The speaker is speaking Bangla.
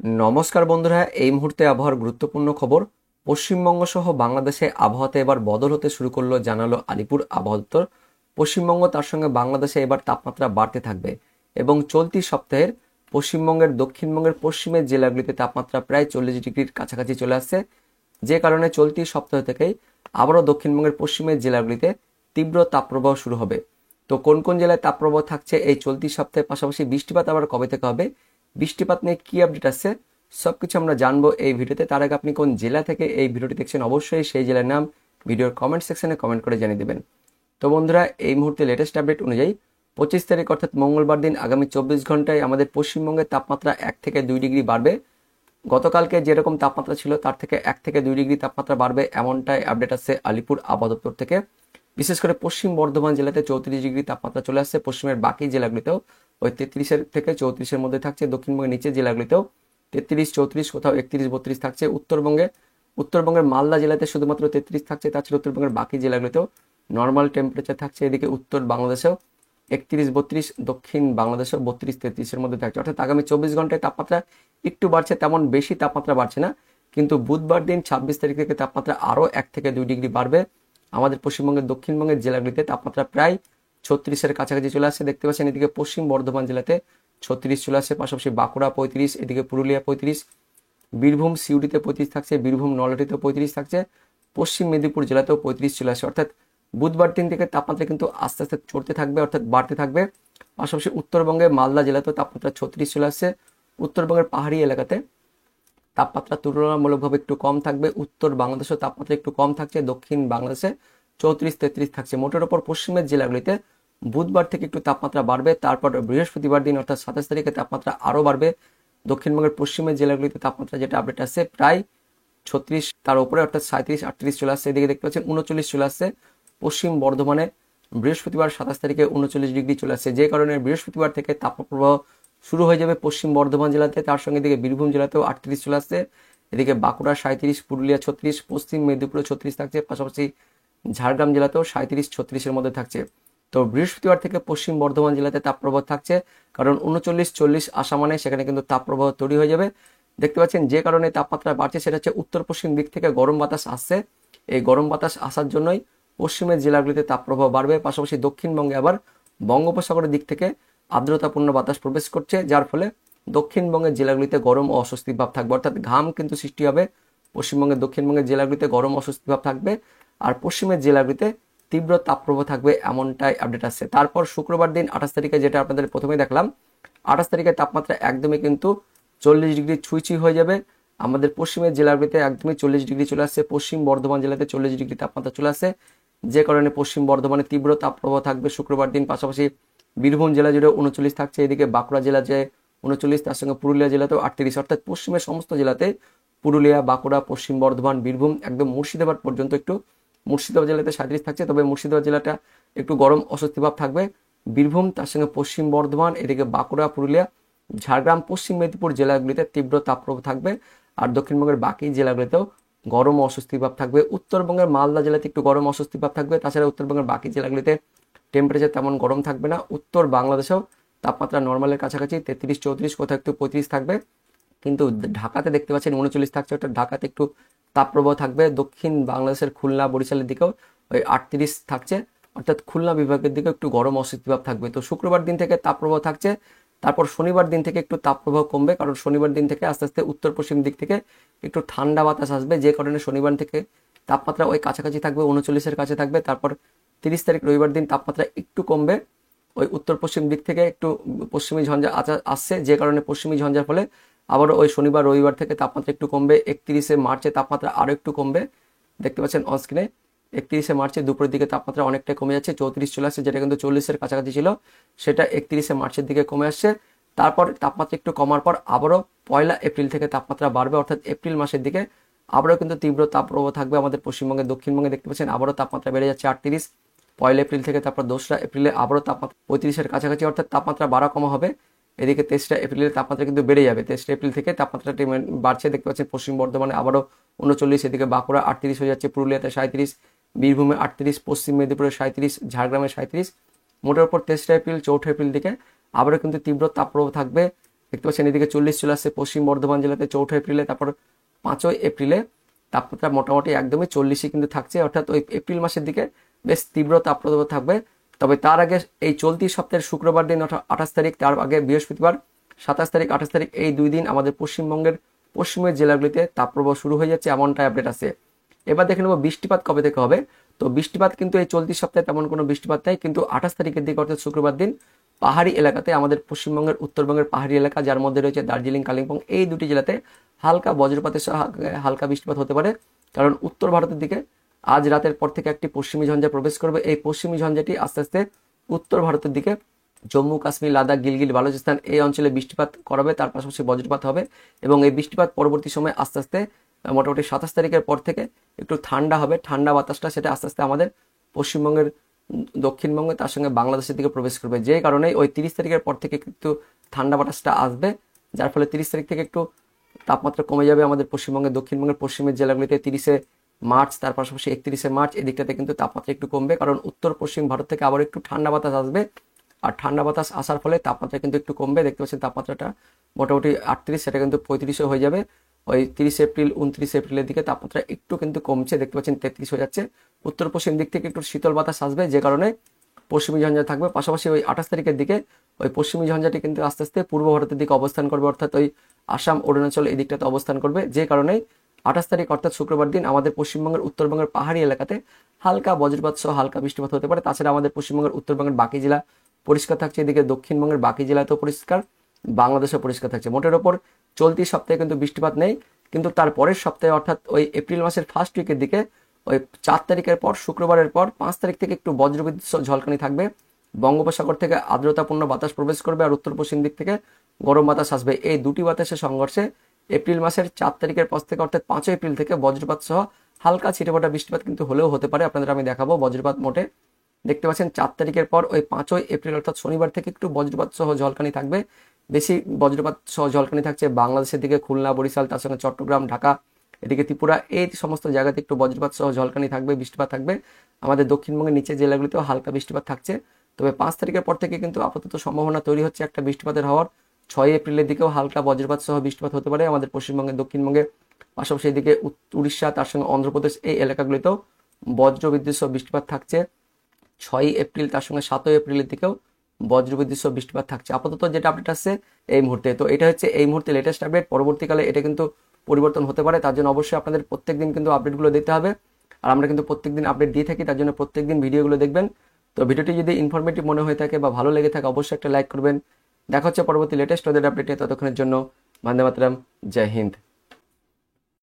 নমস্কার বন্ধুরা, এই মুহূর্তে আবহাওয়ার গুরুত্বপূর্ণ খবর। পশ্চিমবঙ্গ সহ বাংলাদেশে আবহাওয়াতে এবার বদল হতে শুরু করলো, জানালো আলিপুর আবহাওয়া দপ্তর। পশ্চিমবঙ্গ তার সঙ্গে বাংলাদেশে এবার তাপমাত্রা বাড়তে থাকবে এবং চলতি সপ্তাহের পশ্চিমবঙ্গের দক্ষিণবঙ্গের পশ্চিমের জেলাগুলিতে তাপমাত্রা প্রায় 40 ডিগ্রির কাছাকাছি চলে আসছে, যে কারণে চলতি সপ্তাহ থেকেই আবারও দক্ষিণবঙ্গের পশ্চিমের জেলাগুলিতে তীব্র তাপপ্রবাহ শুরু হবে। তো কোন কোন জেলায় তাপপ্রবাহ থাকছে এই চলতি সপ্তাহের, পাশাপাশি বৃষ্টিপাত আবার কবে থেকে হবে, বৃষ্টিপাত নিয়ে কি আপডেট আছে, সবকিছু আমরা জানবো এই ভিডিওতে। তার আগে আপনি কোন জেলা থেকে এই ভিডিওটি দেখছেন অবশ্যই সেই জেলার নাম ভিডিওর কমেন্ট সেকশনে কমেন্ট করে জানিয়ে দেবেন। তো বন্ধুরা, এই মুহূর্তে লেটেস্ট আপডেট অনুযায়ী 25 তারিখ অর্থাৎ মঙ্গলবার দিন আগামী 24 ঘন্টায় আমাদের পশ্চিমবঙ্গের তাপমাত্রা 1 থেকে 2 ডিগ্রি বাড়বে। গতকালকে যেরকম তাপমাত্রা ছিল তার থেকে 1 থেকে 2 ডিগ্রি তাপমাত্রা বাড়বে, এমনটাই আপডেট আসছে আলিপুর আবহাওয়া দপ্তর থেকে। বিশেষ করে পশ্চিম বর্ধমান জেলাতে 34 ডিগ্রি তাপমাত্রা চলে আসছে, পশ্চিমের বাকি জেলাগুলিতেও ওই 33 থেকে 34 মধ্যে থাকছে, দক্ষিণবঙ্গের নিচের জেলাগুলিতেও 33, 34, কোথাও 31, 32 থাকছে। উত্তরবঙ্গের মালদা জেলাতে শুধুমাত্র 33 থাকছে, তাছাড়া উত্তরবঙ্গের বাকি জেলাগুলিতেও নর্মাল টেম্পারেচার থাকছে। এদিকে উত্তর বাংলাদেশেও 31, 32, দক্ষিণ বাংলাদেশেও 32, 33 মধ্যে থাকছে। অর্থাৎ আগামী 24 ঘন্টায় তাপমাত্রা একটু বাড়ছে, তেমন বেশি তাপমাত্রা বাড়ছে না। কিন্তু বুধবার দিন 26 তারিখ থেকে তাপমাত্রা আরও 1 থেকে 2 ডিগ্রি বাড়বে। আমাদের পশ্চিমবঙ্গের দক্ষিণবঙ্গের জেলাগুলিতে তাপমাত্রা প্রায় 36-এর কাছাকাছি চলে আসছে। দেখতে পাচ্ছেন এদিকে পশ্চিম বর্ধমান জেলাতে 36 চলে আসছে, পাশাপাশি বাঁকুড়া 35, এদিকে পুরুলিয়া 35, বীরভূম সিউড়িতে 35 থাকছে, বীরভূম নলহাটিতেও 35 থাকছে, পশ্চিম মেদিনীপুর জেলাতেও 35 চলে আসছে। অর্থাৎ বুধবার দিন থেকে তাপমাত্রা কিন্তু আস্তে আস্তে চড়তে থাকবে, অর্থাৎ বাড়তে থাকবে। পাশাপাশি উত্তরবঙ্গে মালদা জেলাতেও তাপমাত্রা 36 চলে আসছে। উত্তরবঙ্গের পাহাড়ি এলাকাতে তাপমাত্রা তুলনামূলকভাবে একটু কম থাকবে। উত্তর বাংলাদেশেও তাপমাত্রা একটু কম থাকছে, দক্ষিণ বাংলাদেশে 34, 33 থাকছে। মোটের ওপর পশ্চিমের জেলাগুলিতে বুধবার থেকে একটু তাপমাত্রা বাড়বে, তারপর বৃহস্পতিবার দিন অর্থাৎ 27 তারিখে তাপমাত্রা আরও বাড়বে। দক্ষিণবঙ্গের পশ্চিমের জেলাগুলিতে তাপমাত্রা যেটা আপডেট আসছে প্রায় 36 তার উপরে, অর্থাৎ 37, 38 চলে আসছে। এদিকে দেখতে পাচ্ছেন 39 চলে আসছে। পশ্চিম বর্ধমানে বৃহস্পতিবার 27 তারিখে 39 ডিগ্রি চলে আসছে, যে কারণে বৃহস্পতিবার থেকে তাপপ্রবাহ শুরু হয়ে যাবে পশ্চিম বর্ধমান জেলাতে। তার সঙ্গে এদিকে বীরভূম জেলাতেও 38 চলে আসছে, এদিকে বাঁকুড়া 37, পুরুলিয়া 36, পশ্চিম মেদিনীপুরে 36 থাকছে, পাশাপাশি ঝাড়গ্রাম জেলাতেও 37, 36-এর মধ্যে থাকছে। তো বৃহস্পতিবার থেকে পশ্চিম বর্ধমান জেলাতে তাপপ্রবাহ থাকছে, কারণ 39, 40 আসা মানে সেখানে কিন্তু তাপপ্রবাহ তৈরি হয়ে যাবে। দেখতে পাচ্ছেন যে কারণে তাপমাত্রা বাড়ছে সেটা হচ্ছে উত্তর পশ্চিম দিক থেকে গরম বাতাস আসছে। এই গরম বাতাস আসার জন্যই পশ্চিমের জেলাগুলিতে তাপপ্রবাহ বাড়বে। পাশাপাশি দক্ষিণবঙ্গে আবার বঙ্গোপসাগরের দিক থেকে আর্দ্রতাপূর্ণ বাতাস প্রবেশ করছে, যার ফলে দক্ষিণবঙ্গের জেলাগুলিতে গরম ও অস্বস্তি ভাব থাকবে, অর্থাৎ ঘাম কিন্তু সৃষ্টি হবে। পশ্চিমবঙ্গের দক্ষিণবঙ্গের জেলাগুলিতে গরম অস্বস্তি ভাব থাকবে, আর পশ্চিমের জেলাগুলিতে তীব্র তাপপ্রবাহ থাকবে, এমনটাই আপডেট আসছে। তারপর শুক্রবার দিন 28 তারিখে, যেটা আপনাদের প্রথমে দেখলাম, 28 তারিখে তাপমাত্রা একদমই কিন্তু 40 ডিগ্রি ছুঁই হয়ে যাবে। আমাদের পশ্চিমের জেলাগুলিতে একদমই 40 ডিগ্রি চলে আসছে, পশ্চিম বর্ধমান জেলাতে 40 ডিগ্রি তাপমাত্রা চলে আসছে, যে কারণে পশ্চিম বর্ধমানে তীব্র তাপপ্রবাহ থাকবে শুক্রবার দিন। পাশাপাশি বীরভূম জেলা জুড়ে 39 থাকছে, এদিকে বাঁকুড়া জেলা যে 39, তার সঙ্গে পুরুলিয়া জেলাতেও 38, অর্থাৎ পশ্চিমের সমস্ত জেলাতে পুরুলিয়া, বাঁকুড়া, পশ্চিম বর্ধমান, বীরভূম, একদম মুর্শিদাবাদ পর্যন্ত একটু, মুর্শিদাবাদ জেলাতে 37 থাকছে, তবে মুর্শিদাবাদ জেলাটা একটু গরম অস্বস্তি ভাব থাকবে। বীরভূম, তার সঙ্গে পশ্চিম বর্ধমান, এদিকে বাঁকুড়া, পুরুলিয়া, ঝাড়গ্রাম, পশ্চিম মেদিনীপুর জেলাগুলিতে তীব্র তাপপ্রবাহ থাকবে, আর দক্ষিণবঙ্গের বাকি জেলাগুলিতেও গরম অস্বস্তি ভাব থাকবে। উত্তরবঙ্গের মালদা জেলাতে একটু গরম অস্বস্তি ভাব থাকবে, তাছাড়া উত্তরবঙ্গের বাকি জেলাগুলিতে টেম্পারেচার তেমন গরম থাকবে না। উত্তর বাংলাদেশেও তাপমাত্রা নর্মালের কাছাকাছি 33, 34, কোথাও একটু 35 থাকবে। কিন্তু ঢাকাতে দেখতে পাচ্ছেন 39 থাকছে, ওটা ঢাকাতে একটু তাপপ্রবাহ থাকবে। দক্ষিণ বাংলাদেশের খুলনা, বরিশালের দিকেও ওই 38 থাকছে, অর্থাৎ খুলনা বিভাগের দিকে একটু গরম অস্বস্তিভাব থাকবে। তো শুক্রবার দিন থেকে তাপপ্রবাহ থাকছে, তারপর শনিবার দিন থেকে একটু তাপপ্রবাহ কমবে, কারণ শনিবার দিন থেকে আস্তে আস্তে উত্তর পশ্চিম দিক থেকে একটু ঠান্ডা বাতাস আসবে, যে কারণে শনিবার থেকে তাপমাত্রা ওই কাছাকাছি থাকবে, 39-এর কাছে থাকবে। তারপর 30 তারিখ রবিবার দিন তাপমাত্রা একটু কমবে, ওই উত্তর পশ্চিম দিক থেকে একটু পশ্চিমী ঝঞ্ঝা আসছে, যে কারণে পশ্চিমী ঝঞ্ঝার ফলে আবারও ওই শনিবার রবিবার থেকে তাপমাত্রা একটু কমবে। 31শে মার্চে তাপমাত্রা আরও একটু কমবে, দেখতে পাচ্ছেন অনস্ক্রিনে। 31শে মার্চে দুপুরের দিকে তাপমাত্রা অনেকটাই কমে যাচ্ছে, 34 চলে আসছে, যেটা কিন্তু 40-এর কাছাকাছি ছিল, সেটা 31শে মার্চের দিকে কমে আসছে। তারপর তাপমাত্রা একটু কমার পর আবারও 1 এপ্রিল থেকে তাপমাত্রা বাড়বে, অর্থাৎ এপ্রিল মাসের দিকে আবারও কিন্তু তীব্র তাপপ্রবাহ থাকবে আমাদের পশ্চিমবঙ্গের দক্ষিণবঙ্গে। দেখতে পাচ্ছেন আবারও তাপমাত্রা বেড়ে যাচ্ছে 38, 1 এপ্রিল থেকে। তারপর 2রা এপ্রিলে আবারও তাপমাত্রা 35-এর কাছাকাছি, অর্থাৎ তাপমাত্রা বাড়া কমা হবে। এদিকে 23রা এপ্রিলের তাপমাত্রা কিন্তু বেড়ে যাবে, 23রা এপ্রিল থেকে তাপমাত্রাটি বাড়ছে। দেখতে পাচ্ছেন পশ্চিম বর্ধমানে আবারও 39, এদিকে বাঁকুড়া 38 হয়ে যাচ্ছে, পুরুলিয়াতে 37, বীরভূমে 38, পশ্চিম মেদিনীপুরে 37, ঝাড়গ্রামে 37। মোটের উপর 23রা এপ্রিল, 4ঠা এপ্রিল দিকে আবারও কিন্তু তীব্র তাপপ্রবাহ থাকবে। দেখতে পাচ্ছেন এদিকে 40 চলে আসছে পশ্চিম বর্ধমান জেলাতে 4 এপ্রিলে, তারপর 5 এপ্রিলে তাপমাত্রা মোটামুটি একদমই 40 কিন্তু থাকছে, অর্থাৎ ওই এপ্রিল মাসের দিকে বেশ তীব্র তাপপ্রবাহ থাকবে। তবে তার আগে এই চলতি সপ্তাহের শুক্রবার দিন অর্থাৎ 28 তারিখ, তার আগে বৃহস্পতিবার 27 তারিখ 28 তারিখ এই 2 দিন আমাদের পশ্চিমবঙ্গের পশ্চিমের জেলাগুলিতে তাপপ্রবাহ শুরু হয়ে যাচ্ছে, এমনটাই আপডেট আছে। এবার দেখে নেবো বৃষ্টিপাত কবে থেকে হবে। তো বৃষ্টিপাত কিন্তু এই চলতি সপ্তাহে তেমন কোনো বৃষ্টিপাত নেই, কিন্তু 28 তারিখের দিকে অর্থাৎ শুক্রবার দিন পাহাড়ি এলাকাতে আমাদের পশ্চিমবঙ্গের উত্তরবঙ্গের পাহাড়ি এলাকা, যার মধ্যে রয়েছে দার্জিলিং, কালিম্পং, এই দুটি জেলাতে হালকা বজ্রপাতের সহ হালকা বৃষ্টিপাত হতে পারে। কারণ উত্তর ভারতের দিকে আজ রাতের পর থেকে একটি পশ্চিমী ঝঞ্ঝা প্রবেশ করবে। এই পশ্চিমী ঝঞ্ঝাটি আস্তে আস্তে উত্তর ভারতের দিকে জম্মু কাশ্মীর, লাদাখ, গিলগিট, বালুচিস্তান এই অঞ্চলে বৃষ্টিপাত করাবে, তার পাশাপাশি বজ্রপাত হবে। এবং এই বৃষ্টিপাত পরবর্তী সময় আস্তে আস্তে মোটামুটি 27 তারিখের পর থেকে একটু ঠান্ডা হবে, ঠান্ডা বাতাসটা সেটা আস্তে আস্তে আমাদের পশ্চিমবঙ্গের দক্ষিণবঙ্গে তার সঙ্গে বাংলাদেশের দিকে প্রবেশ করবে, যে কারণে ওই 30 তারিখের পর থেকে কিন্তু ঠান্ডা বাতাসটা আসবে, যার ফলে 30 তারিখ থেকে একটু তাপমাত্রা কমে যাবে আমাদের পশ্চিমবঙ্গের দক্ষিণবঙ্গের পশ্চিমের জেলাগুলিতে। 30 মার্চ তার পাশাপাশি 31 মার্চ এদিকটাতে কিন্তু তাপমাত্রা একটু কমবে, কারণ উত্তর পশ্চিম ভারত থেকে আবার একটু ঠান্ডা বাতাস আসবে, আর ঠান্ডা বাতাস আসার ফলে তাপমাত্রা কিন্তু একটু কমবে। দেখতে পাচ্ছেন তাপমাত্রাটা মোটামুটি 38, সেটা কিন্তু 35 হয়ে যাবে। ওই 30 এপ্রিল 29 এপ্রিলের দিকে তাপমাত্রা একটু কিন্তু কমছে, দেখতে পাচ্ছেন 33 হয়ে যাচ্ছে। উত্তর পশ্চিম দিক থেকে একটু শীতল বাতাস আসবে, যে কারণে পশ্চিমী ঝঞ্ঝা থাকবে। পাশাপাশি ওই 28 তারিখের দিকে ওই পশ্চিমী ঝঞ্ঝাটি কিন্তু আস্তে আস্তে পূর্ব ভারতের দিকে অবস্থান করবে, অর্থাৎ ওই আসাম, অরুণাচল এই দিকটাতে অবস্থান করবে, যে কারণে 28 তারিখ অর্থাৎ শুক্রবার দিন আমাদের পশ্চিমবঙ্গের উত্তরবঙ্গের পাহাড়ি এলাকাতে হালকা বজ্রপাত সহ হালকা বৃষ্টিপাত হতে পারে। তাছাড়া আমাদের পশ্চিমবঙ্গের উত্তরবঙ্গের বাকি জেলা পরিষ্কার থাকছে, এদিকে দক্ষিণবঙ্গের বাকি জেলাতেও পরিষ্কার, বাংলাদেশও পরিষ্কার থাকছে। মোটের ওপর চলতি সপ্তাহে কিন্তু বৃষ্টিপাত নেই, কিন্তু তার পরের সপ্তাহে অর্থাৎ ওই এপ্রিল মাসের ফার্স্ট উইকের দিকে ওই 4 তারিখের পর শুক্রবারের পর 5 তারিখ থেকে একটু বজ্রবিদ্যুৎ সহ ঝলকানি থাকবে। বঙ্গোপসাগর থেকে আর্দ্রতাপূর্ণ বাতাস প্রবেশ করবে, আর উত্তর পশ্চিম দিক থেকে গরম বাতাস আসবে। এই দুটি বাতাসের সংঘর্ষে এপ্রিল মাসের 4 তারিখের পর থেকে অর্থাৎ 5 এপ্রিল থেকে বজ্রপাত সহ হালকা ছিটেফোঁটা বৃষ্টিপাত কিন্তু হলেও হতে পারে। আপনাদের আমি দেখাবো বজ্রপাত মোটে। দেখতে পাচ্ছেন 4 তারিখের পর ওই 5 এপ্রিল অর্থাৎ শনিবার থেকে একটু বজ্রপাত সহ ঝলকানি থাকবে। বেশি বজ্রপাত সহ ঝলকানি থাকছে বাংলাদেশের দিকে, খুলনা, বরিশাল, তার সঙ্গে চট্টগ্রাম, ঢাকা, এদিকে ত্রিপুরা, এই সমস্ত জায়গাতে একটু বজ্রপাত সহ ঝলকানি থাকবে, বৃষ্টিপাত থাকবে। আমাদের দক্ষিণবঙ্গের নিচের জেলাগুলিতেও হালকা বৃষ্টিপাত থাকছে। তবে 5 তারিখের পর থেকে কিন্তু আপাতত সম্ভাবনা তৈরি হচ্ছে একটা বৃষ্টিপাতের হওয়ার। 6 এপ্রিলের দিকেও হালকা বজ্রপাত সহ বৃষ্টিপাত হতে পারে আমাদের পশ্চিমবঙ্গের দক্ষিণবঙ্গে, পাশাপাশি এদিকে উড়িষ্যা, তার সঙ্গে অন্ধ্রপ্রদেশ এই এলাকাগুলিতেও বজ্রবিদ্যুৎ সহ বৃষ্টিপাত থাকছে 6 এপ্রিল, তার সঙ্গে 7 এপ্রিলের দিকেও বজ্রবিদ্যুৎ সহ বৃষ্টিপাত থাকছে। আপাতত যেটা আপডেট আসছে এই মুহূর্তে, তো এটা হচ্ছে এই মুহূর্তে লেটেস্ট আপডেট। পরবর্তীকালে এটা কিন্তু পরিবর্তন হতে পারে, তার জন্য অবশ্যই আপনাদের প্রত্যেকদিন কিন্তু আপডেটগুলো দেখতে হবে। আর আমরা কিন্তু প্রত্যেকদিন আপডেট দিয়ে থাকি, তার জন্য প্রত্যেকদিন ভিডিওগুলো দেখবেন। তো ভিডিওটি যদি ইনফরমেটিভ মনে হয়ে থাকে বা ভালো লেগে থাকে অবশ্যই একটা লাইক করবেন। দেখা হচ্ছে পরবর্তী লেটেস্ট ওদের আপডেটে, ততক্ষণের জন্য বন্দে মাতরম, জয় হিন্দ।